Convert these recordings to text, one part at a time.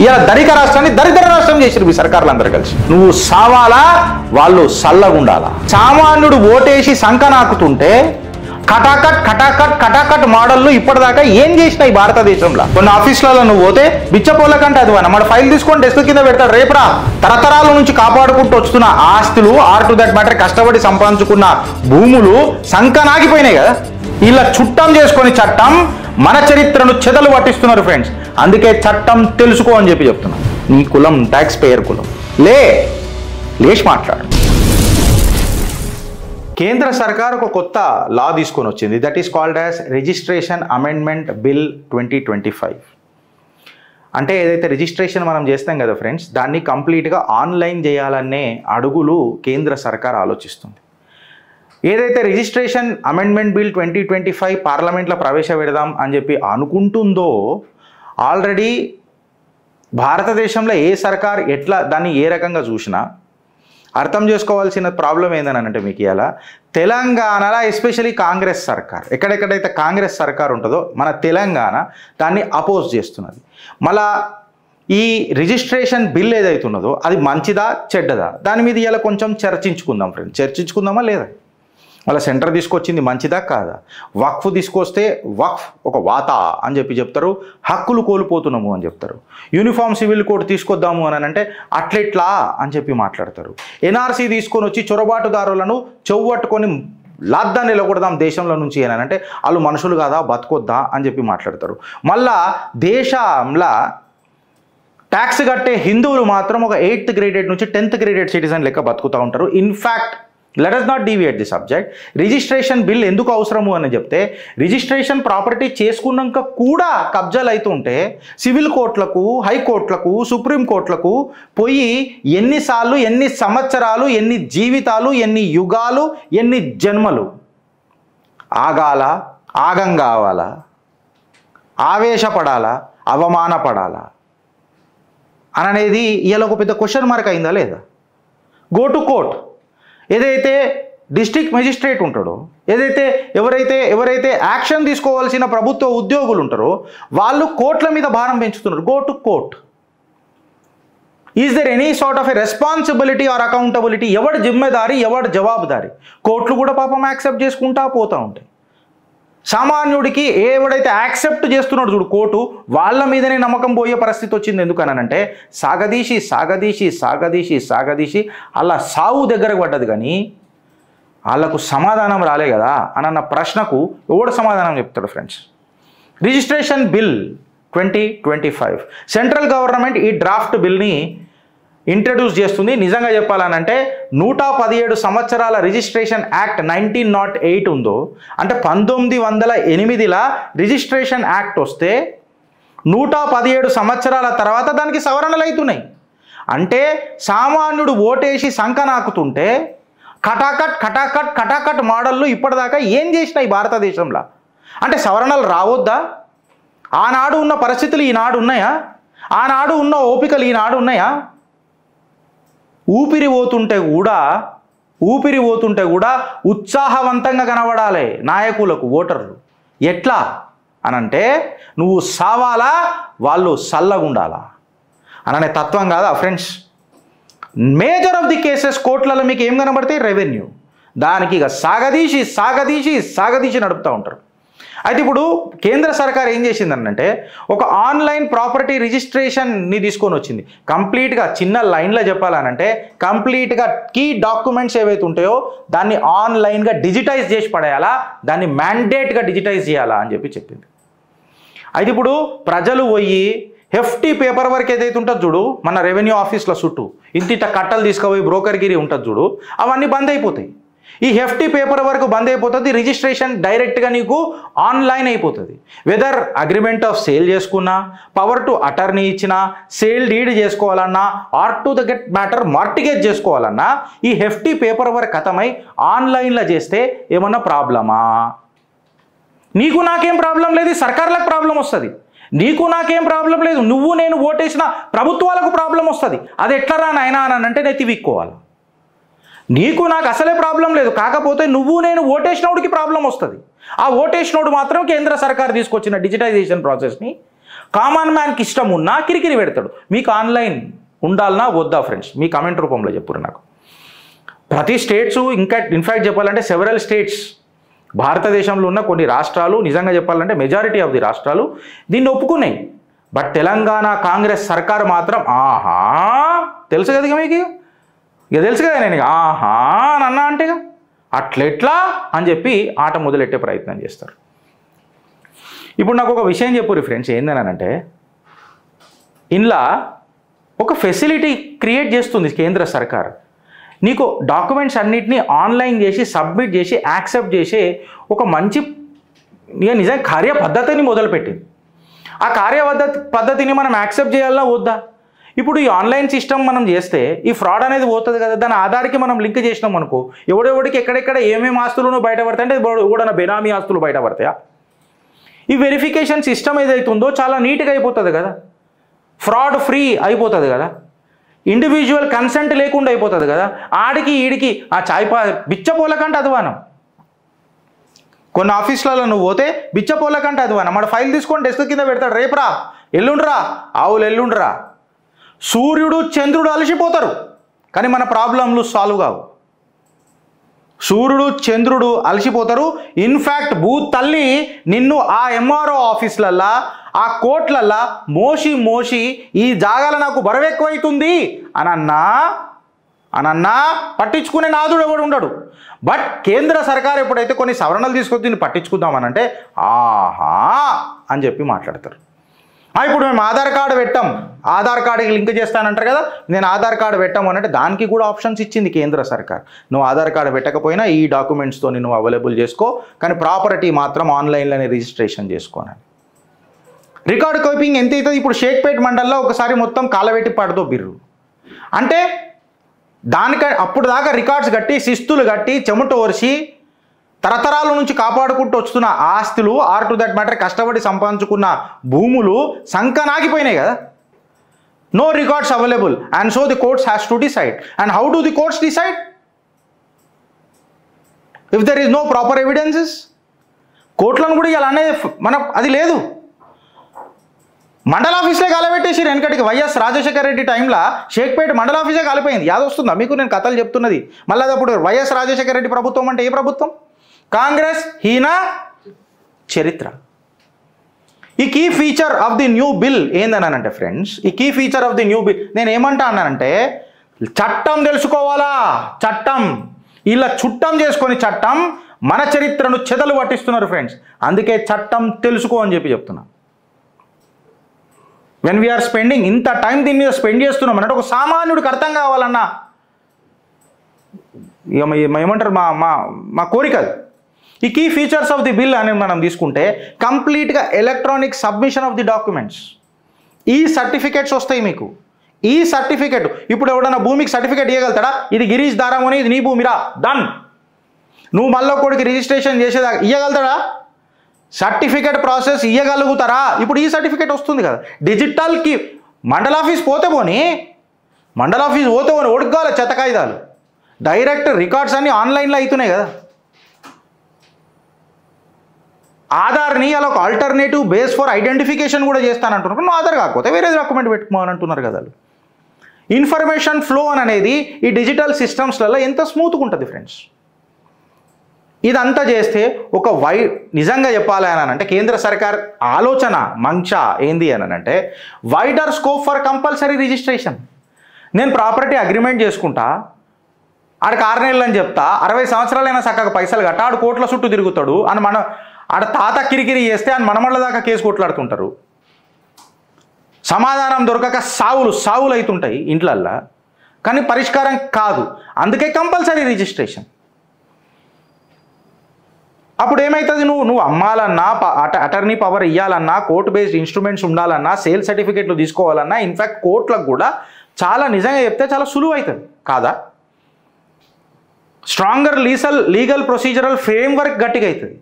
ఇలా ధనిక రాష్ట్రాన్ని దరిద్ర రాష్ట్రం చేసిరు మీ సర్కారులు అందరూ కలిసి. నువ్వు సావాలా, వాళ్ళు సల్లగుండాలా. సామాన్యుడు ఓటేసి సంకనాకుతుంటే కటాకట్ కటాకట్ కటాకట్ మోడల్లు ఇప్పటిదాకా ఏం చేసినాయి భారతదేశంలో? కొన్ని ఆఫీసులలో నువ్వు పోతే బిచ్చపోల కంటే అది మన ఫైల్ తీసుకొని డెస్క్ కింద పెడతాడు. రేపురా తరతరాల నుంచి కాపాడుకుంటూ వస్తున్న ఆస్తులు, ఆర్ టు దట్ మ్యాటర్ కష్టపడి సంపాదించుకున్న భూములు సంకనాగిపోయినాయి కదా. ఇలా చుట్టం చేసుకొని చట్టం మన చరిత్రను చెదలు పట్టిస్తున్నారు ఫ్రెండ్స్. అందుకే చట్టం తెలుసుకో అని చెప్పి చెప్తున్నాను. నీ కులం ట్యాక్స్ పేయర్ కులం లేచి మాట్లాడు. కేంద్ర సర్కార్ ఒక కొత్త లా తీసుకొని వచ్చింది. That is called as registration amendment bill 2025. అంటే ఏదైతే రిజిస్ట్రేషన్ మనం చేస్తాం కదా ఫ్రెండ్స్, దాన్ని కంప్లీట్గా ఆన్లైన్ చేయాలనే అడుగులు కేంద్ర సర్కార్ ఆలోచిస్తుంది. ఏదైతే రిజిస్ట్రేషన్ అమెండ్మెంట్ బిల్ 2025 పార్లమెంట్లో ప్రవేశపెడదాం అని చెప్పి అనుకుంటుందో, ఆల్రెడీ భారతదేశంలో ఏ సర్కార్ ఎట్లా దాన్ని ఏ రకంగా చూసినా అర్థం చేసుకోవాల్సిన ప్రాబ్లం ఏందనంటే, మీకు ఇలా తెలంగాణలో ఎస్పెషలీ కాంగ్రెస్ సర్కార్, ఎక్కడెక్కడైతే కాంగ్రెస్ సర్కార్ ఉంటుందో మన తెలంగాణ దాన్ని అపోజ్ చేస్తున్నది. మళ్ళా ఈ రిజిస్ట్రేషన్ బిల్ ఏదైతే ఉన్నదో అది మంచిదా చెడ్డదా దాని మీద ఇలా కొంచెం చర్చించుకుందాం ఫ్రెండ్స్. చర్చించుకుందామా లేదా? మళ్ళీ సెంటర్ తీసుకొచ్చింది మంచిదా కాదా? వక్ఫ్ తీసుకొస్తే వక్ఫ్ ఒక వాతా అని చెప్పి చెప్తారు, హక్కులు కోల్పోతున్నాము అని చెప్తారు. యూనిఫామ్ సివిల్ కోడ్ తీసుకొద్దాము అని అంటే అట్లెట్లా అని చెప్పి మాట్లాడతారు. ఎన్ఆర్సీ తీసుకొని వచ్చి చొరబాటుదారులను చెవ్వట్టుకొని లాద్దా నిలకూడదాం దేశంలో నుంచి అని అంటే వాళ్ళు మనుషులు కాదా బతుకొద్దా అని చెప్పి మాట్లాడతారు. మళ్ళా దేశంలో ట్యాక్స్ కట్టే హిందువులు మాత్రం ఒక 8th గ్రేడెడ్ నుంచి 10th గ్రేడెడ్ సిటిజన్ లెక్క బతుకుతూ ఉంటారు. In fact let us not deviate the subject. Registration bill ఎందుకు అవసరము అని చెప్తే, రిజిస్ట్రేషన్ ప్రాపర్టీ చేసుకున్నాక కూడా కబ్జాలు అవుతుంటే సివిల్ కోర్టులకు, హైకోర్టులకు, సుప్రీంకోర్టులకు పోయి ఎన్నిసార్లు, ఎన్ని సంవత్సరాలు, ఎన్ని జీవితాలు, ఎన్ని యుగాలు, ఎన్ని జన్మలు ఆగాల, ఆగం కావాలా, ఆవేశపడాలా, అవమానపడాలా అనేది ఇలా ఒక పెద్ద క్వశ్చన్ మార్క్ అయిందా లేదా? Go to court. ఏదైతే డిస్ట్రిక్ట్ మెజిస్ట్రేట్ ఉంటాడో, ఎవరైతే యాక్షన్ తీసుకోవాల్సిన ప్రభుత్వ ఉద్యోగులు ఉంటారో వాళ్ళు కోర్టుల మీద భారం పెంచుతున్నారు. Go to court. Is there any sort of a responsibility or accountability? ఎవడు జిమ్మెదారి, ఎవడు జవాబుదారి? కోర్టులు కూడా పాపం యాక్సెప్ట్ చేసుకుంటా పోతూ ఉంటాయి. సామాన్యుడికి ఎవడైతే యాక్సెప్ట్ చేస్తున్నాడు చూడు కోర్టు, వాళ్ళ మీదనే నమ్మకం పోయే పరిస్థితి వచ్చింది. ఎందుకనంటే సాగదీసి సాగదీసి సాగదీసి సాగదీసి అలా సావు దగ్గరకు పడ్డది, కానీ వాళ్ళకు సమాధానం రాలే కదా అన్న ప్రశ్నకు ఎవడు సమాధానం చెప్తాడు friends? Registration bill 2025 central government ఈ డ్రాఫ్ట్ బిల్ని ఇంట్రడ్యూస్ చేస్తుంది. నిజంగా చెప్పాలనంటే 117 సంవత్సరాల రిజిస్ట్రేషన్ యాక్ట్ 1908 ఉందో, అంటే 1908లో రిజిస్ట్రేషన్ యాక్ట్ వస్తే 117 సంవత్సరాల తర్వాత దానికి సవరణలు అవుతున్నాయి. అంటే సామాన్యుడు ఓటేసి సంకనాకుతుంటే కటాకట్ కటాకట్ కటాకట్ మోడల్లు ఇప్పటిదాకా ఏం చేసినాయి భారతదేశంలో? అంటే సవరణలు రావద్దా? ఆనాడు ఉన్న పరిస్థితులు ఈనాడు ఉన్నాయా? ఆనాడు ఉన్న ఓపికలు ఈనాడు ఉన్నాయా? ఊపిరి పోతుంటే కూడా ఉత్సాహవంతంగా కనబడాలి నాయకులకు, ఓటర్లు. ఎట్లా అనంటే నువ్వు సావాలా, వాళ్ళు సల్లగుండాలా అనే తత్వం కాదా friends? Major of the cases కోర్టులలో మీకు ఏం కనబడతాయి? రెవెన్యూ. దానికి ఇక సాగదీసి సాగదీసి సాగదీసి నడుపుతూ ఉంటారు. అయితే ఇప్పుడు కేంద్ర సర్కార్ ఏం చేసిందనంటే ఒక ఆన్లైన్ ప్రాపర్టీ రిజిస్ట్రేషన్ని తీసుకొని వచ్చింది. కంప్లీట్గా చిన్న లైన్లో చెప్పాలనంటే కంప్లీట్గా కీ డాక్యుమెంట్స్ ఏవైతే ఉంటాయో దాన్ని ఆన్లైన్గా డిజిటైజ్ చేసి పడేయాలా, దాన్ని మ్యాండేట్గా డిజిటైజ్ చేయాలా అని చెప్పి చెప్పింది. అయితే ఇప్పుడు ప్రజలు పోయి hefty పేపర్ వర్క్ ఏదైతే ఉంటుందో చూడు, మన రెవెన్యూ ఆఫీస్లో చుట్టూ ఇంత కట్టలు తీసుకుపోయి బ్రోకర్గిరి ఉంటుంది చూడు, అవన్నీ బంద్ అయిపోతాయి. ఈ hefty పేపర్ వర్క్ బంద్ అయిపోతుంది. రిజిస్ట్రేషన్ డైరెక్ట్గా నీకు ఆన్లైన్ అయిపోతుంది. వెదర్ అగ్రిమెంట్ ఆఫ్ సేల్ చేసుకున్నా, పవర్ టు అటర్నీ ఇచ్చినా, సేల్ డీడ్ చేసుకోవాలన్నా, or to the get matter mortgage చేసుకోవాలన్నా ఈ hefty పేపర్ వర్క్ ఖతమై ఆన్లైన్లో చేస్తే ఏమన్నా ప్రాబ్లమా? నీకు నాకేం ప్రాబ్లం లేదు, సర్కార్లకు ప్రాబ్లం వస్తుంది. నీకు నాకేం ప్రాబ్లం లేదు, నువ్వు నేను ఓటేసిన ప్రభుత్వాలకు ప్రాబ్లం వస్తుంది. అది ఎట్లా రా నాయనా అని అంటే నెత్తి విక్కోవాలి. నీకు నాకు అసలే ప్రాబ్లం లేదు, కాకపోతే నువ్వు నేను ఓటేసినోడికి ప్రాబ్లం వస్తుంది. ఆ ఓటేసినోడు మాత్రం కేంద్ర సర్కార్ తీసుకొచ్చిన డిజిటైజేషన్ ప్రాసెస్ని కామన్ మ్యాన్కి ఇష్టం ఉన్నా కిరికిరి పెడతాడు. మీకు ఆన్లైన్ ఉండాలన్నా వద్దా ఫ్రెండ్స్? మీ కామెంట్ రూపంలో చెప్పురు నాకు. ప్రతి స్టేట్స్, ఇన్ఫ్యాక్ట్ చెప్పాలంటే సెవరల్ స్టేట్స్, భారతదేశంలో ఉన్న కొన్ని రాష్ట్రాలు, నిజంగా చెప్పాలంటే మెజారిటీ ఆఫ్ ది రాష్ట్రాలు దీన్ని ఒప్పుకున్నాయి. బట్ తెలంగాణ కాంగ్రెస్ సర్కార్ మాత్రం ఆహా, తెలుసు కదా మీకు, ఇక తెలుసు కదా నేను ఆహా అని అన్నా అంటే అట్లెట్లా అని చెప్పి ఆట మొదలెట్టే ప్రయత్నం చేస్తారు. ఇప్పుడు నాకు ఒక విషయం చెప్పుర్రి ఫ్రెండ్స్, ఏందనంటే ఇందులో ఒక ఫెసిలిటీ క్రియేట్ చేస్తుంది కేంద్ర సర్కార్. నీకు డాక్యుమెంట్స్ అన్నిటినీ ఆన్లైన్ చేసి సబ్మిట్ చేసి యాక్సెప్ట్ చేసే ఒక మంచి నిజంగా కార్య పద్ధతిని మొదలుపెట్టింది. ఆ పద్ధతిని మనం యాక్సెప్ట్ చేయాలా వద్దా? ఇప్పుడు ఈ ఆన్లైన్ సిస్టమ్ మనం చేస్తే ఈ ఫ్రాడ్ అనేది పోతుంది కదా. దాని ఆధార్కి మనం లింక్ చేసినాం అనుకో, ఎవడెవడికి ఎక్కడెక్కడ ఏమేమి ఆస్తులను బయటపడతాయి అంటే ఎవడన్నా బెనామీ ఆస్తులు బయటపడతాయా? ఈ వెరిఫికేషన్ సిస్టమ్ ఏదైతుందో చాలా నీట్గా అయిపోతుంది కదా, ఫ్రాడ్ ఫ్రీ అయిపోతుంది కదా, ఇండివిజువల్ కన్సెంట్ లేకుండా అయిపోతుంది కదా. ఆడికి ఈడికి ఆ బిచ్చపోల కంటే అధ్వానం. కొన్ని ఆఫీసులలో నువ్వు పోతే బిచ్చపోల కంటే అధ్వానం. మన ఫైల్ తీసుకొని డెస్క్ కింద పెడతాడు, రేపురా ఎల్లుండ్రా ఆవులు ఎల్లుండ్రా. సూర్యుడు చంద్రుడు అలసిపోతారు కానీ మన ప్రాబ్లంలు సాల్వ్ కావు. సూర్యుడు చంద్రుడు అలసిపోతారు. ఇన్ఫ్యాక్ట్ భూ తల్లి నిన్ను ఆ ఎంఆర్ఓ ఆఫీసులల్లా ఆ కోట్లల్లా మోసి ఈ జాగాల నాకు బరువెక్కువైతుంది అనన్నా పట్టించుకునే నాదుడు ఎవడు ఉండడు. బట్ కేంద్ర సర్కార్ ఎప్పుడైతే కొన్ని సవరణలు తీసుకొచ్చి దీన్ని పట్టించుకుందామనంటే ఆహా అని చెప్పి మాట్లాడతారు. ఇప్పుడు మేము ఆధార్ కార్డు పెట్టాం, ఆధార్ కార్డుకి లింక్ చేస్తానంటారు కదా, నేను ఆధార్ కార్డు పెట్టాము అంటే దానికి కూడా ఆప్షన్స్ ఇచ్చింది కేంద్ర సర్కార్. నువ్వు ఆధార్ కార్డు పెట్టకపోయినా ఈ డాక్యుమెంట్స్తో నువ్వు అవైలబుల్ చేసుకో, కానీ ప్రాపర్టీ మాత్రం ఆన్లైన్లోనే రిజిస్ట్రేషన్ చేసుకోనాలి. రికార్డు కీపింగ్ ఎంత అవుతుంది? ఇప్పుడు షేక్పేట్ మండల్లో ఒకసారి మొత్తం కాలబెట్టి పడదో బిర్రు అంటే అప్పుడు దాకా రికార్డ్స్ కట్టి శిస్తులు కట్టి చెమట ఓర్చి తరతరాల నుంచి కాపాడుకుంటూ వస్తున్న ఆస్తులు ఆర్ టు దట్ మ్యాటర్ కష్టపడి సంపాదించుకున్న భూములు సంకనాగిపోయినాయి కదా. No records available and so the courts has to decide. And how do the courts decide if there is no proper evidences? కోర్టులను కూడా ఇలా అనేది అది లేదు. మండల ఆఫీస్లే కాలబెట్టేసి వెనకటికి వైఎస్ రాజశేఖర రెడ్డి టైంలో షేక్పేట మండల ఆఫీసే కాలిపోయింది. యాదొస్తుందా మీకు? నేను కథలు చెప్తున్నది. మళ్ళీ అప్పుడు వైఎస్ రాజశేఖర రెడ్డి ప్రభుత్వం అంటే ఏ ప్రభుత్వం? కాంగ్రెస్ హీన చరిత్ర. ఈ key feature of the new bill ఏందనంటే ఫ్రెండ్స్, ఈ key feature of the new bill నేను ఏమంటా అన్నానంటే చట్టం తెలుసుకోవాలా. చట్టం ఇలా చుట్టం చేసుకొని చట్టం మన చరిత్రను చెదలు పట్టిస్తున్నారు ఫ్రెండ్స్. అందుకే చట్టం తెలుసుకో అని చెప్పి చెప్తున్నా. వెన్ వీఆర్ స్పెండింగ్ ఇంత టైం దీని మీద స్పెండ్ చేస్తున్నాం అంటే ఒక సామాన్యుడికి అర్థం కావాలన్నా ఏమంటారు మా కోరిక. ఈ key features of the bill అని మనం తీసుకుంటే కంప్లీట్గా electronic submission of the documents. ఈ సర్టిఫికేట్స్ వస్తాయి మీకు. ఈ సర్టిఫికేట్ ఇప్పుడు ఎవడన్నా భూమికి సర్టిఫికేట్ ఇవ్వగలుగుతాడా? ఇది గిరీష్ దారామని ఇది నీ భూమిరా డన్. నువ్వు మళ్ళీ కొడుకు రిజిస్ట్రేషన్ చేసేదా ఇవ్వగలుగుతాడా? Certificate process ఇవ్వగలుగుతారా? ఇప్పుడు ఈ సర్టిఫికేట్ వస్తుంది కదా డిజిటల్కి. మండల ఆఫీస్ పోతే పోని ఒడుకోవాలి చెత్తకాయిదాలు. డైరెక్ట్ రికార్డ్స్ అన్నీ ఆన్లైన్లో అవుతున్నాయి కదా. ఆధార్ని అలా ఒక ఆల్టర్నేటివ్ బేస్ ఫర్ ఐడెంటిఫికేషన్ కూడా చేస్తానంటున్నారు. నువ్వు ఆధార్ కాకపోతే వేరే డాక్యుమెంట్ పెట్టుకోమని అంటున్నారు కదా. ఇన్ఫర్మేషన్ ఫ్లో అనేది ఈ డిజిటల్ సిస్టమ్స్లలో ఎంత స్మూత్గా ఉంటుంది ఫ్రెండ్స్. ఇదంతా చేస్తే ఒక నిజంగా చెప్పాలి అని అంటే కేంద్ర సర్కార్ ఆలోచన మంచా ఏంది అని అంటే wider scope for compulsory registration. నేను ప్రాపర్టీ అగ్రిమెంట్ చేసుకుంటా, ఆడికి 6 నెలలు అని చెప్తా, 60 సంవత్సరాలైనా చక్కగా పైసలు కట్ట, ఆడు కోట్ల చుట్టూ తిరుగుతాడు అని ఆడ తాత కిరికిరి చేస్తే అని మనమళ్ళ దాకా కేసు కొట్లాడుతుంటారు. సమాధానం దొరకక సావులు అవుతుంటాయి ఇంట్లల్లో, కానీ పరిష్కారం కాదు. అందుకే కంపల్సరీ రిజిస్ట్రేషన్. అప్పుడు ఏమవుతుంది? నువ్వు అమ్మాలన్నా, అటర్నీ పవర్ ఇవ్వాలన్నా, కోర్టు బేస్డ్ ఇన్స్ట్రుమెంట్స్ ఉండాలన్నా, సేల్ సర్టిఫికేట్లు తీసుకోవాలన్నా, ఇన్ఫ్యాక్ట్ కోర్టులకు కూడా చాలా నిజంగా చెప్తే చాలా సులువు అవుతుంది కాదా? స్ట్రాంగర్ లీగల్ ప్రొసీజరల్ ఫ్రేమ్వర్క్ గట్టిగా అవుతుంది.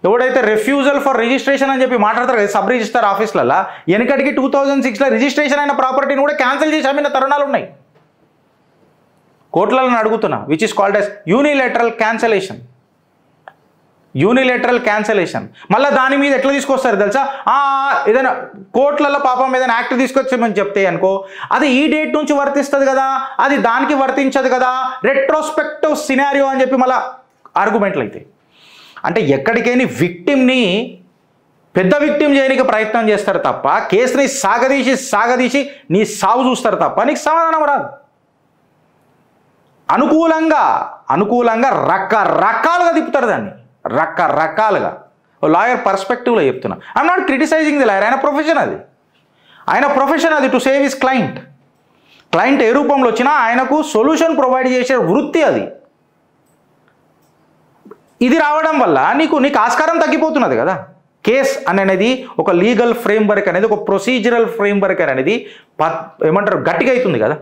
ఎవడైతే రిఫ్యూజల్ ఫర్ రిజిస్ట్రేషన్ అని చెప్పి మాట్లాడతారు కదా సబ్ రిజిస్టర్ ఆఫీసులలో, వెనకటికి 2006లో రిజిస్ట్రేషన్ అయిన ప్రాపర్టీని కూడా క్యాన్సిల్ చేసి అమ్మిన తరుణాలు ఉన్నాయి. కోర్టులను అడుగుతున్నా, which is called as unilateral cancellation. Unilateral cancellation. మళ్ళీ దాని మీద ఎట్లా తీసుకొస్తారు తెలుసా? ఏదైనా కోర్టులలో పాపం ఏదైనా యాక్ట్ తీసుకొచ్చామని చెప్తే అనుకో, అది ఈ డేట్ నుంచి వర్తిస్తుంది కదా, అది దానికి వర్తించదు కదా, రెట్రోస్పెక్టివ్ సినారియో అని చెప్పి మళ్ళీ ఆర్గ్యుమెంట్లు అవుతాయి. అంటే ఎక్కడికైనా విక్టిమ్ని పెద్ద విక్టిమ్ చేయడానికి ప్రయత్నం చేస్తారు తప్ప, కేసుని సాగదీసి నీ సాగు చూస్తారు తప్ప నీకు సమాధానం రాదు. అనుకూలంగా రకరకాలుగా తిప్పుతారు దాన్ని, రకరకాలుగా. లాయర్ పర్స్పెక్టివ్లో చెప్తున్నా. I'm not criticising the lawyer. ఆయన ప్రొఫెషన్ అది టు సేవ్ హిస్ క్లయింట్ ఏ రూపంలో వచ్చినా ఆయనకు సొల్యూషన్ ప్రొవైడ్ చేసే వృత్తి అది. ఇది రావడం వల్ల నీకు ఆస్కారం తగ్గిపోతున్నది కదా. కేస్ అనేది ఒక లీగల్ ఫ్రేమ్వర్క్ అనేది, ఒక ప్రొసీజరల్ ఫ్రేమ్వర్క్ అనేది ఏమంటారు గట్టిగా అవుతుంది కదా.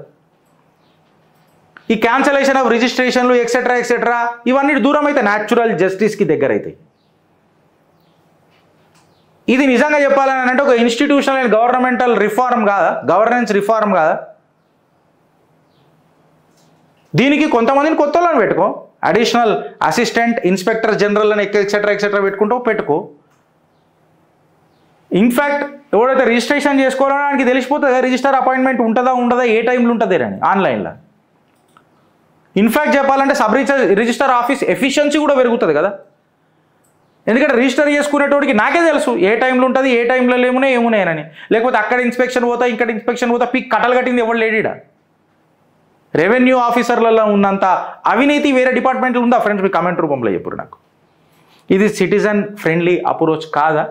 ఈ క్యాన్సలేషన్ ఆఫ్ రిజిస్ట్రేషన్లు ఎక్సెట్రా ఇవన్నీ దూరం అయితే న్యాచురల్ జస్టిస్కి దగ్గర అవుతాయి. ఇది నిజంగా చెప్పాలని అంటే ఒక ఇన్స్టిట్యూషనల్ అండ్ గవర్నమెంటల్ రిఫార్మ్ కాదా, గవర్నెన్స్ రిఫార్మ్ కాదా? దీనికి కొంతమందిని కొత్త వాళ్ళని పెట్టుకో, అడిషనల్ అసిస్టెంట్ ఇన్స్పెక్టర్ జనరల్ అని ఎక్సెట్రా పెట్టుకో. ఇన్ఫ్యాక్ట్ ఎవడైతే రిజిస్ట్రేషన్ చేసుకోవాలో ఆయనకి తెలిసిపోతుంది రిజిస్టర్ అపాయింట్మెంట్ ఉంటుందా ఉండదా, ఏ టైంలో ఉంటుంది అని ఆన్లైన్లో. ఇన్ఫ్యాక్ట్ చెప్పాలంటే సబ్ రిజిస్టర్ ఆఫీస్ ఎఫిషియన్సీ కూడా పెరుగుతుంది కదా. ఎందుకంటే రిజిస్టర్ చేసుకునేటోడికి నాకే తెలుసు ఏ టైంలో ఉంటుంది, ఏ టైంలో ఏమున్నాయని. లేకపోతే అక్కడ ఇన్స్పెక్షన్ పోతా, ఇక్కడ ఇన్స్పెక్షన్ పోతా, పిక్ కట్టలు కట్టింది ఎవరు లేడీడా. రెవెన్యూ ఆఫీసర్లలో ఉన్నంత అవినీతి వేరే డిపార్ట్మెంట్లో ఉందా ఫ్రెండ్స్? మీ కామెంట్ రూపంలో చెప్పురు నాకు. ఇది సిటిజన్ ఫ్రెండ్లీ అప్రోచ్ కాదా?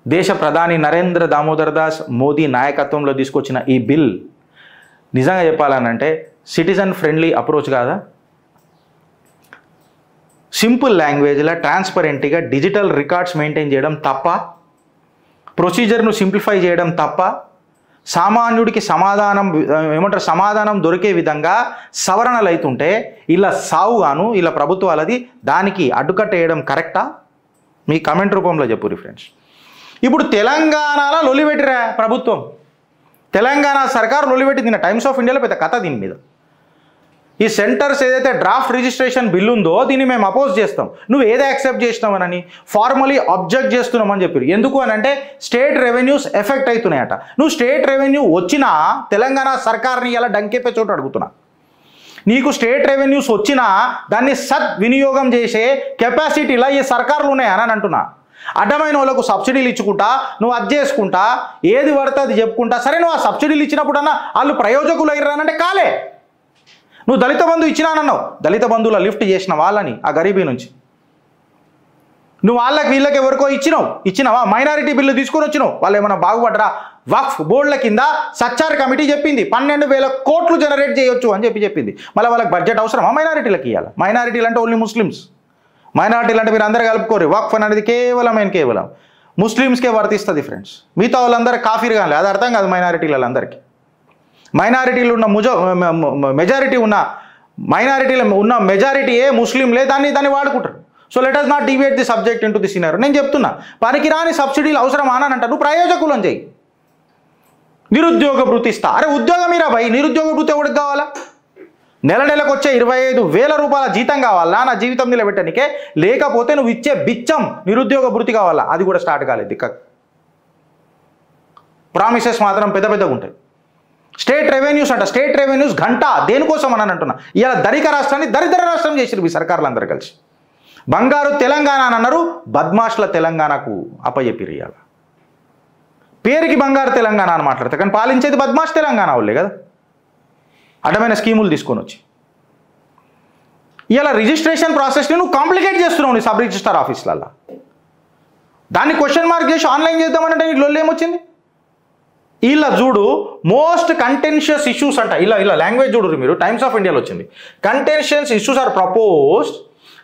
దేశ ప్రధాని నరేంద్ర దామోదర్ దాస్ మోదీ నాయకత్వంలో తీసుకొచ్చిన ఈ బిల్ నిజంగా చెప్పాలనంటే సిటిజన్ ఫ్రెండ్లీ అప్రోచ్ కాదా? సింపుల్ లాంగ్వేజ్లో ట్రాన్స్పరెంట్గా డిజిటల్ రికార్డ్స్ మెయింటైన్ చేయడం తప్ప, ప్రొసీజర్ను సింప్లిఫై చేయడం తప్ప, సామాన్యుడికి సమాధానం దొరికే విధంగా సవరణలు అవుతుంటే ఇలా సావుగాను ఇలా ప్రభుత్వాలది దానికి అడ్డుకట్టేయడం కరెక్టా? మీ కామెంట్ రూపంలో చెప్పురి ఫ్రెండ్స్. ఇప్పుడు తెలంగాణలో లొలిపెట్టిరా ప్రభుత్వం, తెలంగాణ సర్కారు లొలిపెట్టింది. టైమ్స్ ఆఫ్ ఇండియాలో పెద్ద కథ దీని మీద. ఈ సెంటర్స్ ఏదైతే డ్రాఫ్ట్ రిజిస్ట్రేషన్ బిల్ ఉందో దీన్ని మేము అపోజ్ చేస్తాం, నువ్వు ఏదో యాక్సెప్ట్ చేసినావనని ఫార్మలీ అబ్జెక్ట్ చేస్తున్నామని చెప్పారు. ఎందుకు అని అంటే స్టేట్ రెవెన్యూస్ ఎఫెక్ట్ అవుతున్నాయట. నువ్వు స్టేట్ రెవెన్యూ వచ్చినా తెలంగాణ సర్కార్ని ఇలా డంకేపే చోటు అడుగుతున్నా. నీకు స్టేట్ రెవెన్యూస్ వచ్చినా దాన్ని సద్వినియోగం చేసే కెపాసిటీ ఇలా ఈ సర్కారులు ఉన్నాయని అంటున్నా. అడ్డమైన వాళ్ళకు సబ్సిడీలు ఇచ్చుకుంటా, నువ్వు అది చేసుకుంటా, ఏది పడితే అది చెప్పుకుంటా. సరే నువ్వు ఆ సబ్సిడీలు ఇచ్చినప్పుడన్నా వాళ్ళు ప్రయోజకులు అయ్యారనంటే కాలే. నువ్వు దళిత బంధు ఇచ్చినానన్నావు, దళిత బంధువుల లిఫ్ట్ చేసిన వాళ్ళని ఆ గరీబీ నుంచి నువ్వు వీళ్ళకి ఎవరికో ఇచ్చినావా? మైనారిటీ బిల్లు తీసుకొని వచ్చినావు, వాళ్ళు ఏమైనా బాగుపడరా? వక్ఫ్ బోర్డుల కింద సచ్చార్ కమిటీ చెప్పింది 12,000 కోట్లు జనరేట్ చేయొచ్చు అని చెప్పింది. మళ్ళీ వాళ్ళకి బడ్జెట్ అవసరమా? మైనారిటీలకు ఇవ్వాలి. మైనారిటీలు అంటే ఓన్లీ ముస్లిమ్స్. మైనారిటీలు అంటే మీరు అందరూ కలుపుకోరు. వక్ఫ్ అనేది కేవలం ముస్లిమ్స్కే వర్తిస్తుంది ఫ్రెండ్స్. మిగతా వాళ్ళందరూ కాఫీర్ కానీ అది అర్థం కాదు మైనారిటీలందరికీ. మైనారిటీలు ఉన్న మెజారిటీ ఉన్న మైనారిటీలు ఉన్న మెజారిటీయే ముస్లింలే దాన్ని వాడుకుంటారు. So let us not debate the subject into the scenario. నేను చెప్తున్నా పనికిరాని సబ్సిడీలు అవసరమా అని అంట. నువ్వు ప్రయోజకులను చేయి. నిరుద్యోగ భృతి ఇస్తా. అరే ఉద్యోగం మీరా భయ్, నిరుద్యోగ భృతి ఎవరికి కావాలా? నెలకు వచ్చే 25,000 రూపాయల జీతం కావాలా నా జీవితం నిలబెట్టనికే? లేకపోతే నువ్వు ఇచ్చే బిచ్చం నిరుద్యోగ భృతి కావాలా? అది కూడా స్టార్ట్ కాలేదు. ప్రామిసెస్ మాత్రం పెద్దగా ఉంటాయి. స్టేట్ రెవెన్యూస్ అంట, స్టేట్ రెవెన్యూస్ గంట దేనికోసం అని అంటున్నా. ఇలా ధనిక రాష్ట్రాన్ని దరిద్ర రాష్ట్రం చేసిరు మీ సర్కారులు అందరూ కలిసి. బంగారు తెలంగాణ అని అన్నారు, బద్మాష్ల తెలంగాణకు అప్పచెప్పిరు. ఇవాళ పేరుకి బంగారు తెలంగాణ అని మాట్లాడతారు కానీ పాలించేది బద్మాష్ తెలంగాణ వాళ్ళే కదా, అడ్డమైన స్కీములు తీసుకొని వచ్చి. ఇలా రిజిస్ట్రేషన్ ప్రాసెస్ని నువ్వు కాంప్లికేట్ చేస్తున్నావు నీ సబ్ రిజిస్టర్ ఆఫీసులలో. దాన్ని క్వశ్చన్ మార్క్ చేసి ఆన్లైన్ చేద్దామంటే నీకు లొల్లు ఏమొచ్చింది? ఇలా చూడు, మోస్ట్ కంటెన్షియస్ ఇష్యూస్ అంట. ఇలా లాంగ్వేజ్ చూడరు మీరు. టైమ్స్ ఆఫ్ ఇండియాలో వచ్చింది. Contentious issues are proposed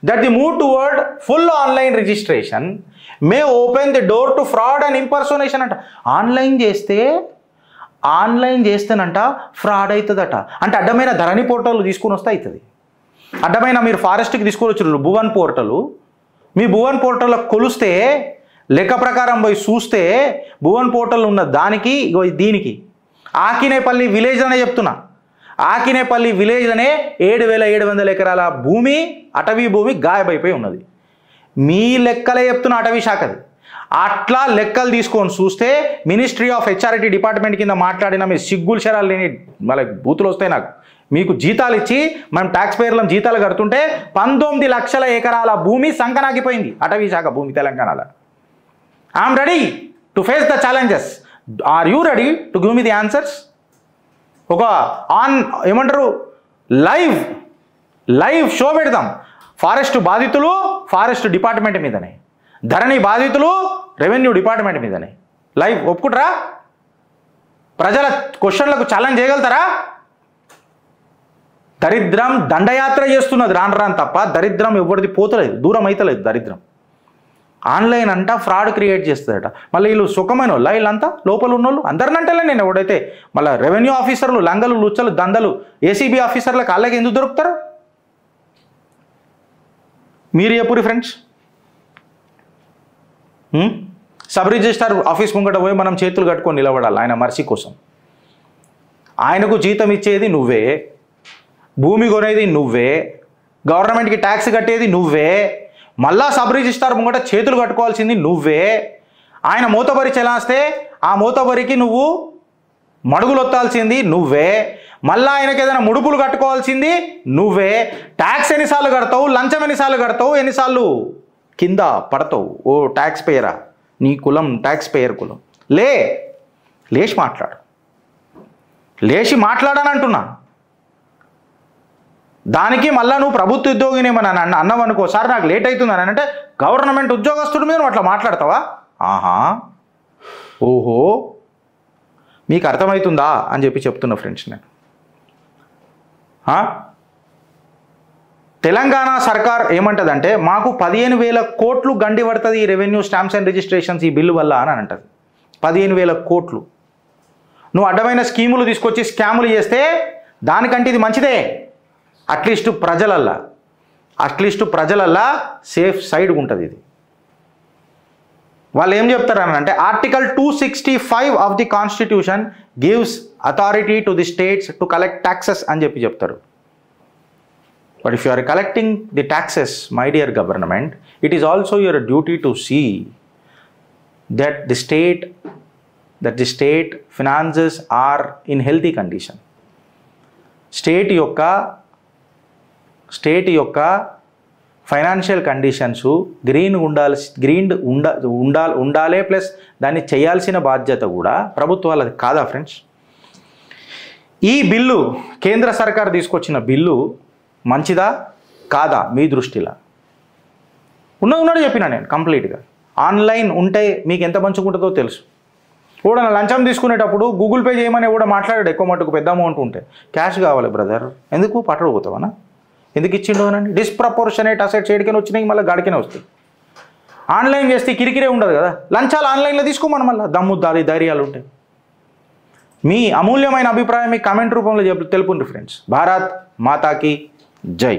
that the move toward full online registration may open the door to fraud and impersonation అంట. ఆన్లైన్ చేస్తేనంట ఫ్రాడ్ అవుతుందట. అంటే అడ్డమైన ధరణి పోర్టల్ తీసుకొని వస్తే అవుతుంది. అడ్డమైన మీరు ఫారెస్ట్కి తీసుకొని వచ్చారు భువన్ పోర్టలు. మీ భువన్ పోర్టల్లో కొలిస్తే లెక్క ప్రకారం పోయి చూస్తే భువన్ పోర్టల్ ఉన్న దానికి దీనికి ఆకినేపల్లి విలేజ్ అనే చెప్తున్నా. ఆకినేపల్లి విలేజ్ అనే 7,700 ఎకరాల భూమి, అటవీ భూమి గాయబైపోయి ఉన్నది. మీ లెక్కలే చెప్తున్న అటవీ శాఖది. అట్లా లెక్కలు తీసుకొని చూస్తే మినిస్ట్రీ ఆఫ్ హెచ్ఆర్ఐటీ డిపార్ట్మెంట్ కింద మాట్లాడిన మీ సిగ్గులు శరాలు లేని మళ్ళీ బూతులు వస్తాయి నాకు. మీకు జీతాలు ఇచ్చి మనం ట్యాక్స్ పేర్లను జీతాలు కడుతుంటే 19 లక్షల ఎకరాల భూమి సంకనాగిపోయింది అటవీ శాఖ భూమి తెలంగాణలో. I'm ready to face the challenges. Are you ready to give me the answers? ఒక ఏమంటారు లైవ్ షో పెడదాం. ఫారెస్ట్ బాధితులు ఫారెస్ట్ డిపార్ట్మెంట్ మీదనే, ధరణి బాధితులు రెవెన్యూ డిపార్ట్మెంట్ మీదనే. లైవ్ ఒప్పుకుంటారా? ప్రజల క్వశ్చన్లకు ఛాలెంజ్ చేయగలుగుతారా? దరిద్రం దండయాత్ర చేస్తున్నది రాను తప్ప దరిద్రం ఎవరిది పోతలేదు, దూరం అవుతలేదు దరిద్రం. ఆన్లైన్ అంట ఫ్రాడ్ క్రియేట్ చేస్తుందట. మళ్ళీ వీళ్ళు సుఖమైన వాళ్ళు వీళ్ళంతా లోపల ఉన్నోళ్ళు అందరినంటలే. నేను ఎవడైతే మళ్ళీ రెవెన్యూ ఆఫీసర్లు లంగలు లుచ్చలు దందలు ఏసీబీ ఆఫీసర్లకు వాళ్ళకి ఎందుకు దొరుకుతారు? మీరు చెప్పురి ఫ్రెండ్స్. సబ్ రిజిస్ట్రార్ ఆఫీస్ ముంగట పోయి మనం చేతులు కట్టుకొని నిలబడాలి ఆయన మర్సీ కోసం. ఆయనకు జీతం ఇచ్చేది నువ్వే, భూమి కొనేది నువ్వే, గవర్నమెంట్కి ట్యాక్స్ కట్టేది నువ్వే, మళ్ళా సబ్ రిజిస్ట్రార్ ముంగట చేతులు కట్టుకోవాల్సింది నువ్వే. ఆయన మూతబరి చెలాస్తే ఆ మూతబరికి నువ్వు మడుగులు ఒత్తాల్సింది నువ్వే, మళ్ళీ ఆయనకి ఏదైనా ముడుపులు కట్టుకోవాల్సింది నువ్వే. ట్యాక్స్ ఎన్నిసార్లు కడతావు, లంచం ఎన్నిసార్లు కడతావు, ఎన్నిసార్లు కింద పడతావు? ఓ ట్యాక్స్ పేయరా, నీ కులం ట్యాక్స్ పేయర్ కులం. లేచి మాట్లాడు, లేచి మాట్లాడని అంటున్నా. దానికి మళ్ళీ నువ్వు ప్రభుత్వ ఉద్యోగిని ఏమని అన్నావనుకో, సార్ నాకు లేట్ అవుతుంది అని అంటే గవర్నమెంట్ ఉద్యోగస్తుడి మీద నువ్వు అట్లా మాట్లాడతావా? ఆహా, ఓహో, మీకు అర్థమవుతుందా అని చెప్పి చెప్తున్నా ఫ్రెండ్స్ నేను. తెలంగాణ సర్కార్ ఏమంటుందంటే మాకు 15,000 కోట్లు గండి పడుతుంది ఈ రెవెన్యూ స్టాంప్స్ అండ్ రిజిస్ట్రేషన్స్ ఈ బిల్లు వల్ల అని అంటది. 15,000 కోట్లు. నువ్వు అడ్డమైన స్కీములు తీసుకొచ్చి స్కాములు చేస్తే దానికంటే ఇది మంచిదే. అట్లీస్ట్ ప్రజలల్లా సేఫ్ సైడ్ ఉంటుంది ఇది. వాళ్ళు ఏం చెప్తారని అంటే article 265 of the constitution gives authority to the states to collect taxes అని చెప్తారు. But if you are collecting the taxes my dear government, it is also your duty to see that the state finances are in healthy condition. State యొక్క financial conditions ఉండాలి. Plus దాన్ని చేయాల్సిన బాధ్యత కూడా ప్రభుత్వాలది కాదా friends? ఈ బిల్లు కేంద్ర సర్కార్ తీసుకొచ్చిన బిల్లు మంచిదా కాదా మీ దృష్టిలో? ఉన్నది చెప్పినా నేను కంప్లీట్గా. ఆన్లైన్ ఉంటే మీకు ఎంత మంచిగుంటుందో తెలుసు. కూడా లంచం తీసుకునేటప్పుడు గూగుల్ పే చేయమని కూడా మాట్లాడాడు. ఎక్కువ మటుకు పెద్ద అమౌంట్ ఉంటే క్యాష్ కావాలి బ్రదర్, ఎందుకు పట్టకపోతావనా? ఎందుకు ఇచ్చిండు అనండి? డిస్ప్రపోర్షనేట్ అసెట్స్ ఏడికైనా వచ్చినాయి మళ్ళీ గాడికనే వస్తాయి. ఆన్లైన్ చేస్తే కిరికిరే ఉండదు కదా. లంచాలు ఆన్లైన్లో తీసుకోమని మళ్ళీ దమ్ము ధైర్యాలు ఉంటాయి. మీ అమూల్యమైన అభిప్రాయం మీ కామెంట్ రూపంలో తెలుపుండ్రి ఫ్రెండ్స్. భారత్ మాతాకి జై.